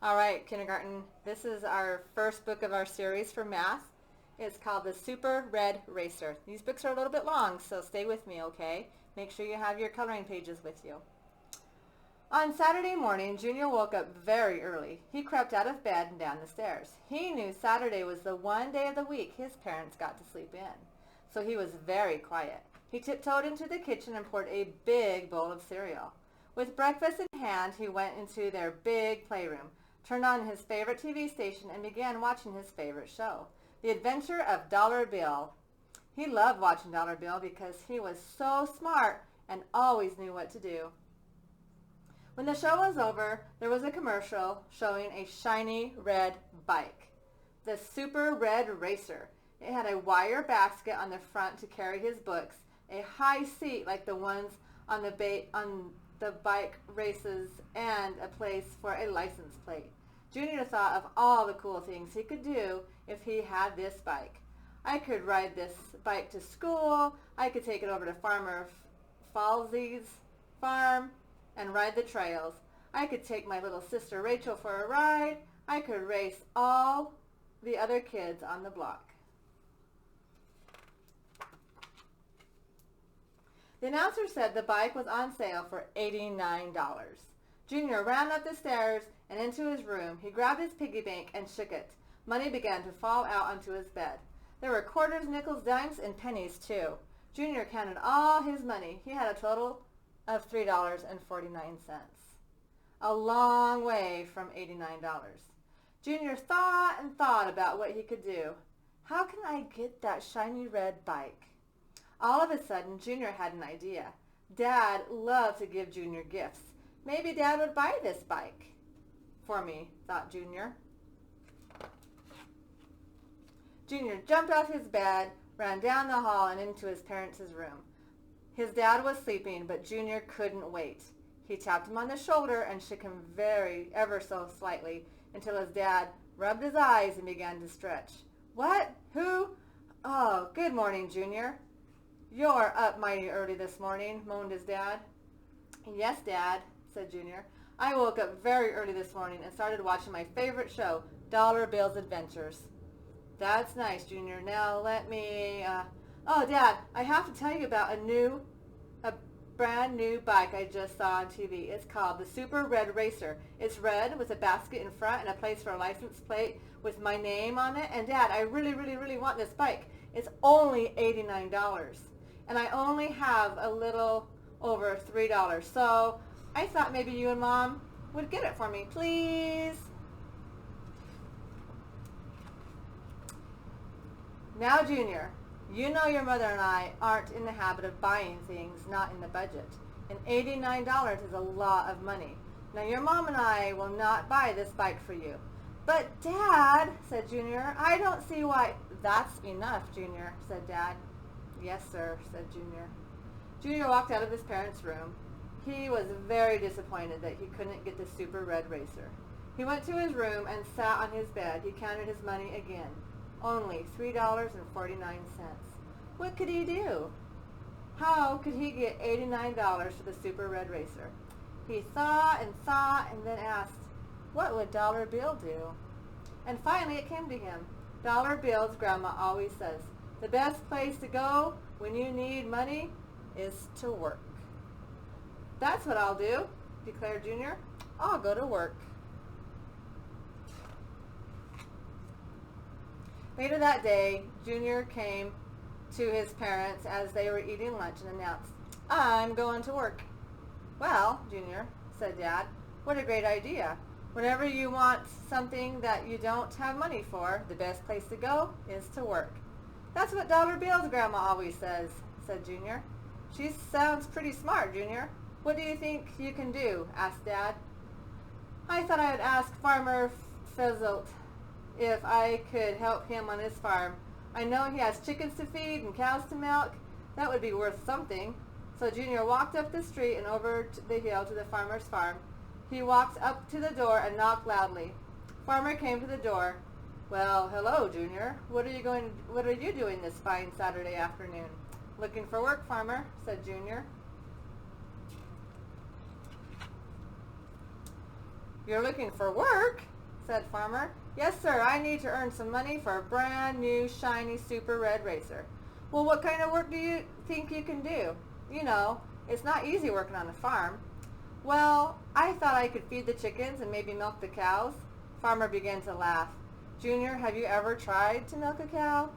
All right, kindergarten. This is our first book of our series for math. It's called The Super Red Racer. These books are a little bit long, so stay with me, okay? Make sure you have your coloring pages with you. On Saturday morning, Junior woke up very early. He crept out of bed and down the stairs. He knew Saturday was the one day of the week his parents got to sleep in, so he was very quiet. He tiptoed into the kitchen and poured a big bowl of cereal. With breakfast in hand, he went into their big playroom, turned on his favorite TV station, and began watching his favorite show, The Adventure of Dollar Bill. He loved watching Dollar Bill because he was so smart and always knew what to do. When the show was over, there was a commercial showing a shiny red bike, the Super Red Racer. It had a wire basket on the front to carry his books, a high seat like the ones on the bike races, and a place for a license plate. Junior thought of all the cool things he could do if he had this bike. I could ride this bike to school. I could take it over to Farmer Falsey's farm and ride the trails. I could take my little sister Rachel for a ride. I could race all the other kids on the block. The announcer said the bike was on sale for $89. Junior ran up the stairs and into his room. He grabbed his piggy bank and shook it. Money began to fall out onto his bed. There were quarters, nickels, dimes, and pennies too. Junior counted all his money. He had a total of $3.49. A long way from $89. Junior thought and thought about what he could do. How can I get that shiny red bike? All of a sudden, Junior had an idea. Dad loved to give Junior gifts. Maybe Dad would buy this bike for me, thought Junior. Junior jumped off his bed, ran down the hall and into his parents' room. His dad was sleeping, but Junior couldn't wait. He tapped him on the shoulder and shook him ever so slightly until his dad rubbed his eyes and began to stretch. What? Who? Oh, good morning, Junior. You're up mighty early this morning, moaned his dad. Yes, Dad, said Junior. I woke up very early this morning and started watching my favorite show, Dollar Bill's Adventures. That's nice, Junior. Now let me... Oh, Dad, I have to tell you about a brand new bike I just saw on TV. It's called the Super Red Racer. It's red with a basket in front and a place for a license plate with my name on it. And Dad, I really, really, really want this bike. It's only $89. And I only have a little over $3. So I thought maybe you and Mom would get it for me, please. Now, Junior, you know your mother and I aren't in the habit of buying things not in the budget. And $89 is a lot of money. Now, your mom and I will not buy this bike for you. But, Dad, said Junior, I don't see why. That's enough, Junior, said Dad. Yes, sir, said Junior. Junior walked out of his parents' room. He was very disappointed that he couldn't get the Super Red Racer. He went to his room and sat on his bed. He counted his money again. Only $3.49. What could he do? How could he get $89 for the Super Red Racer? He thought and then asked, what would Dollar Bill do? And finally it came to him. Dollar Bill's grandma always says, the best place to go when you need money is to work. That's what I'll do, declared Junior. I'll go to work. Later that day, Junior came to his parents as they were eating lunch and announced, I'm going to work. Well, Junior, said Dad, what a great idea. Whenever you want something that you don't have money for, the best place to go is to work. That's what Dollar Bill's grandma always says, said Junior. She sounds pretty smart, Junior. What do you think you can do? Asked Dad. I thought I would ask Farmer Fizzelt if I could help him on his farm. I know he has chickens to feed and cows to milk. That would be worth something. So Junior walked up the street and over the hill to the farmer's farm. He walked up to the door and knocked loudly. Farmer came to the door. Well, hello, Junior. What are you doing this fine Saturday afternoon? Looking for work, Farmer, said Junior. You're looking for work? Said Farmer. Yes, sir, I need to earn some money for a brand new shiny super red racer. Well, what kind of work do you think you can do? You know, it's not easy working on a farm. Well, I thought I could feed the chickens and maybe milk the cows. Farmer began to laugh. Junior, have you ever tried to milk a cow?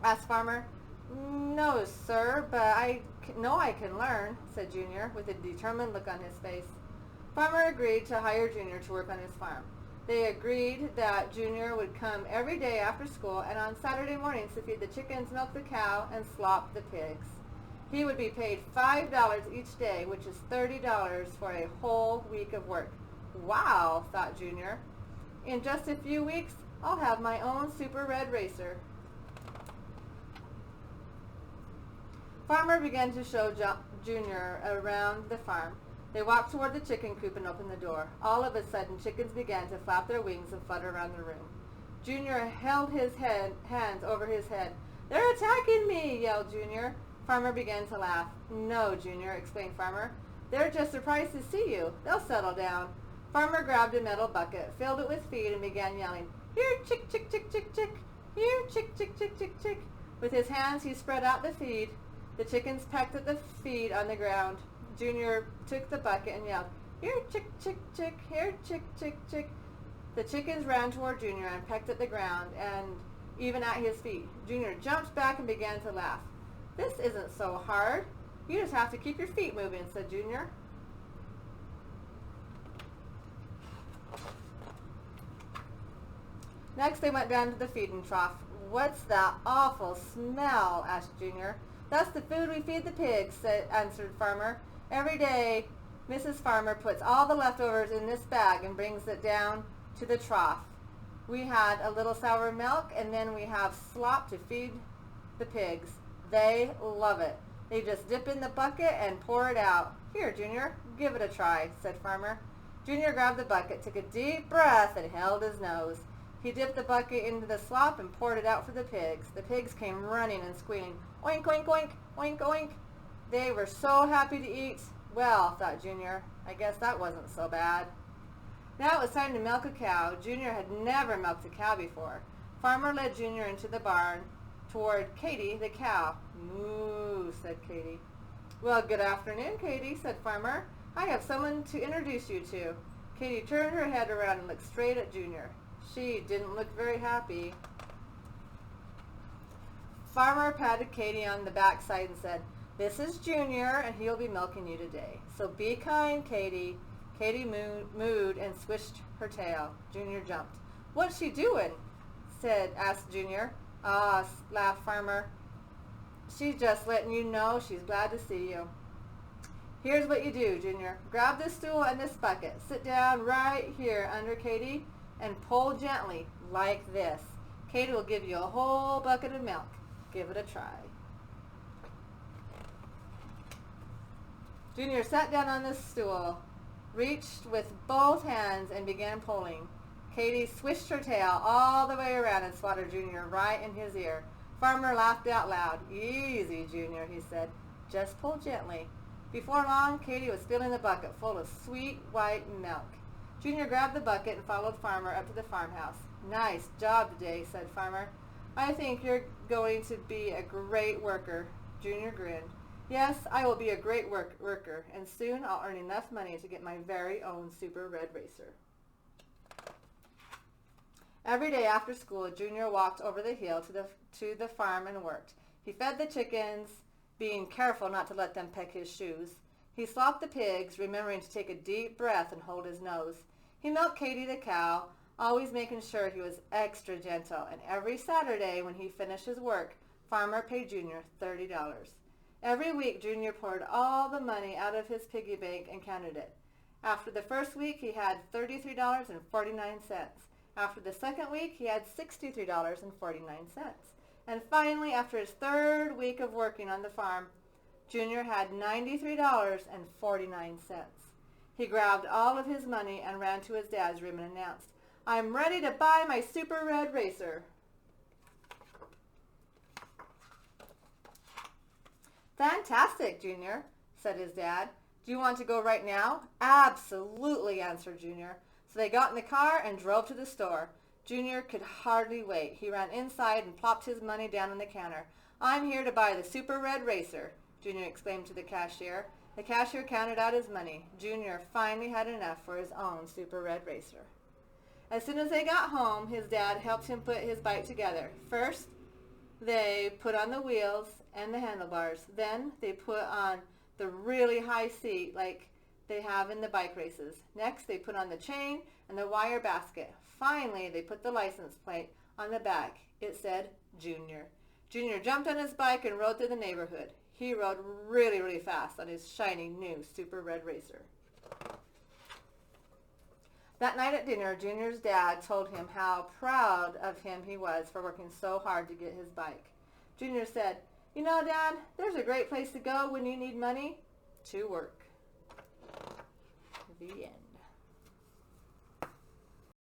Asked Farmer. No, sir, but I know I can learn, said Junior, with a determined look on his face. Farmer agreed to hire Junior to work on his farm. They agreed that Junior would come every day after school and on Saturday mornings to feed the chickens, milk the cow, and slop the pigs. He would be paid $5 each day, which is $30 for a whole week of work. Wow, thought Junior. In just a few weeks, I'll have my own super red racer. Farmer began to show Junior around the farm. They walked toward the chicken coop and opened the door. All of a sudden, chickens began to flap their wings and flutter around the room. Junior held his hands over his head. They're attacking me, yelled Junior. Farmer began to laugh. No, Junior, explained Farmer. They're just surprised to see you. They'll settle down. Farmer grabbed a metal bucket, filled it with feed, and began yelling, Here, chick, chick, chick, chick, chick. Here, chick, chick, chick, chick, chick. With his hands, he spread out the feed. The chickens pecked at the feed on the ground. Junior took the bucket and yelled, Here, chick, chick, chick. Here, chick, chick, chick. The chickens ran toward Junior and pecked at the ground and even at his feet. Junior jumped back and began to laugh. This isn't so hard. You just have to keep your feet moving, said Junior. Next, they went down to the feeding trough. What's that awful smell? Asked Junior. That's the food we feed the pigs, answered Farmer. Every day, Mrs. Farmer puts all the leftovers in this bag and brings it down to the trough. We had a little sour milk, and then we have slop to feed the pigs. They love it. They just dip in the bucket and pour it out. Here, Junior, give it a try, said Farmer. Junior grabbed the bucket, took a deep breath, and held his nose. He dipped the bucket into the slop and poured it out for the pigs. The pigs came running and squealing, Oink, oink, oink, oink, oink. They were so happy to eat. Well, thought Junior, I guess that wasn't so bad. Now it was time to milk a cow. Junior had never milked a cow before. Farmer led Junior into the barn toward Katie the cow. Moo, said Katie. Well, good afternoon, Katie, said Farmer. I have someone to introduce you to. Katie turned her head around and looked straight at Junior. She didn't look very happy. Farmer patted Katie on the backside and said, This is Junior, and he'll be milking you today. So be kind, Katie. Katie mooed and swished her tail. Junior jumped. What's she doing? asked Junior. Ah, laughed Farmer. She's just letting you know she's glad to see you. Here's what you do, Junior. Grab this stool and this bucket. Sit down right here under Katie and pull gently like this. Katie will give you a whole bucket of milk. Give it a try. Junior sat down on the stool, reached with both hands, and began pulling. Katie swished her tail all the way around and swatted Junior right in his ear. Farmer laughed out loud. Easy, Junior, he said. Just pull gently. Before long, Katie was filling the bucket full of sweet white milk. Junior grabbed the bucket and followed Farmer up to the farmhouse. Nice job today, said Farmer. I think you're going to be a great worker. Junior grinned. Yes, I will be a great worker, and soon I'll earn enough money to get my very own super red racer. Every day after school, Junior walked over the hill to the farm and worked. He fed the chickens, being careful not to let them peck his shoes. He slopped the pigs, remembering to take a deep breath and hold his nose. He milked Katie the cow, always making sure he was extra gentle. And every Saturday when he finished his work, Farmer paid Junior $30. Every week, Junior poured all the money out of his piggy bank and counted it. After the first week, he had $33.49. After the second week, he had $63.49. And finally, after his third week of working on the farm, Junior had $93.49. He grabbed all of his money and ran to his dad's room and announced, I'm ready to buy my super red racer. Fantastic, Junior, said his dad. Do you want to go right now? Absolutely, answered Junior. So they got in the car and drove to the store. Junior could hardly wait. He ran inside and plopped his money down on the counter. I'm here to buy the Super Red Racer, Junior exclaimed to the cashier. The cashier counted out his money. Junior finally had enough for his own Super Red Racer. As soon as they got home, his dad helped him put his bike together. First, they put on the wheels and the handlebars. Then they put on the really high seat like they have in the bike races. Next, they put on the chain and the wire basket. Finally, they put the license plate on the back. It said Junior. Junior jumped on his bike and rode through the neighborhood. He rode really, really fast on his shiny new Super Red Racer. That night at dinner, Junior's dad told him how proud of him he was for working so hard to get his bike. Junior said, "You know, Dad, there's a great place to go when you need money. To work." The end.